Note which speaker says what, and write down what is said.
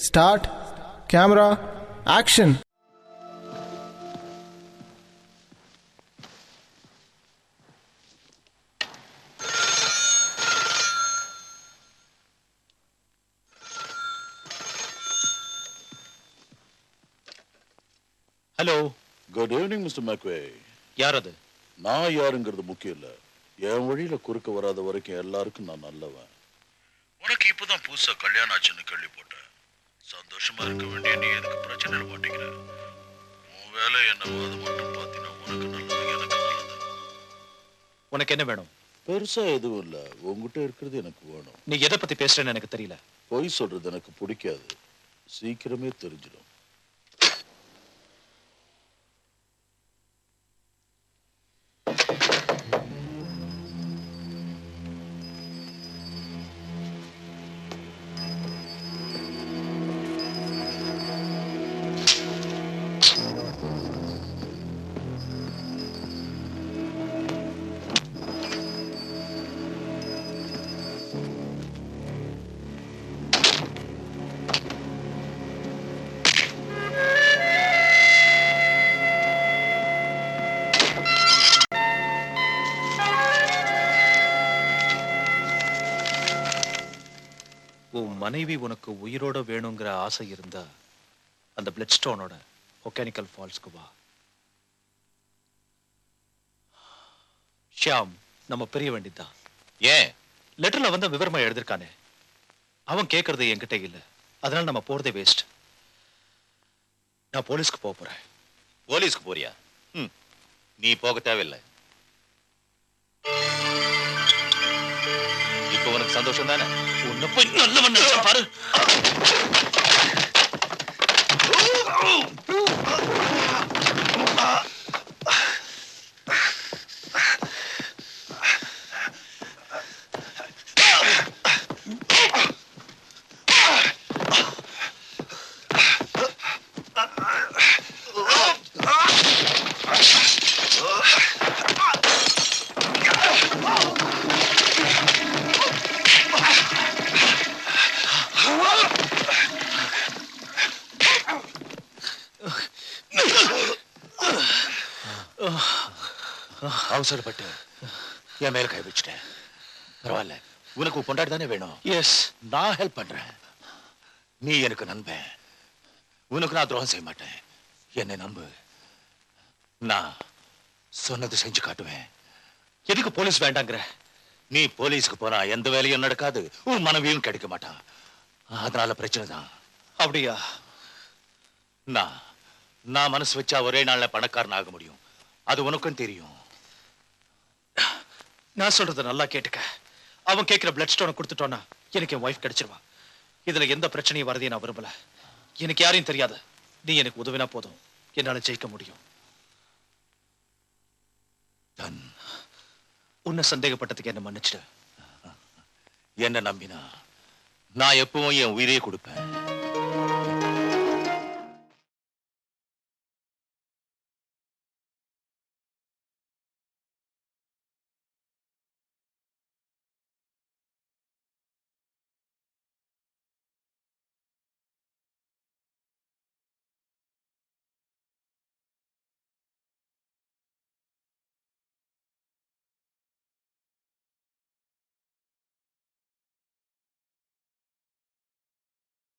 Speaker 1: Start. Camera. Action.
Speaker 2: Hello.
Speaker 3: Good evening mister மேக்வே.
Speaker 2: யார் அது?
Speaker 3: நான் யாருங்கிறது முக்கியம் இல்ல. என் வழியில குறுக்க வராத வரைக்கும் எல்லாருக்கும் நான் நல்லவன். உனக்கு இப்பதான் புதுசா கல்யாணம் ஆச்சுன்னு கேள்விப்பட்டேன். சந்தோஷமா இருக்க வேண்டிய நீ எதுக்கு பிரச்சனையில மாட்டேங்கிற? உன் வேலை என்னவோ அதை மட்டும் பார்த்தீங்கன்னா உனக்கு நல்லது, எனக்கு நல்லது.
Speaker 2: உனக்கு என்ன வேணும்?
Speaker 3: பெருசா எதுவும் இல்ல, உங்ககிட்ட இருக்கிறது எனக்கு வேணும்.
Speaker 2: நீ எதை பத்தி பேசுறேன்னு எனக்கு தெரியல.
Speaker 3: பொய் சொல்றது எனக்கு பிடிக்காது, சீக்கிரமே தெரிஞ்சிடும்.
Speaker 2: உன் மனைவி உனக்கு உயிரோட வேணுங்கிற ஆசை இருந்தா அந்த பிளட் ஸ்டோனோட ஒகேனிக்கல் ஃபால்ஸ்க்கு வா. ஷியாம் நம்ம பிரிய வேண்டியதுதான்.
Speaker 4: ஏன்?
Speaker 2: லெட்டர்ல வந்து விவரமா எழுதிருக்கானே, அவன் கேட்கறது என்கிட்ட இல்ல. அதனால நம்ம போறதே வேஸ்ட். நான் போலீஸ்க்கு போறேன்.
Speaker 4: போலீஸ்க்கு போறியா? நீ போக தேவையில்லை. இப்ப உனக்கு சந்தோஷம் தானே?
Speaker 2: உன்னை போய் நல்லவன் நினைச்சா பாரு.
Speaker 4: அவசரப்பட்டு என் மேல கை வச்சுட்டேன். பரவாயில்ல, உனக்கு பொண்டாட்டி தானே வேணும்.
Speaker 2: எஸ்,
Speaker 4: நான் ஹெல்ப் பண்றேன். நீ எனக்கு நண்பன். உனக்கு நான் துரோகம் செய்ய மாட்டேன். என்னை நம்பு. நான் சொன்னது செஞ்சு காட்டுவேன்.
Speaker 2: எதுக்கு போலீஸ் வேண்டாங்கிற?
Speaker 4: நீ போலீஸ்க்கு போனா எந்த வேலையும் நடக்காது, உன் மனைவியும் கிடைக்க மாட்டான். அதனால பிரச்சனை தான்.
Speaker 2: அப்படியா?
Speaker 4: நான் மனசு வச்சா ஒரே நாள்ல பணக்காரன் ஆக முடியும். அது உனக்கும் தெரியும்.
Speaker 2: நான் சொல்றத நல்லா கேட்டுக்க. அவன் கேட்கிற பிளட் ஸ்டோனை கொடுத்துட்டோன்னா எனக்கு என் வைஃப் கிடைச்சிருவா. இதுல எந்த பிரச்சனையும் வரதையும் நான் விரும்பல. எனக்கு யாரையும் தெரியாது. நீ எனக்கு உதவினா போதும், என்னால ஜெயிக்க முடியும். உன்னை சந்தேகப்பட்டதுக்கு என்ன மன்னிச்சிடு.
Speaker 4: என்ன நம்பினா நான் எப்பவும் என் உயிரையே கொடுப்பேன்.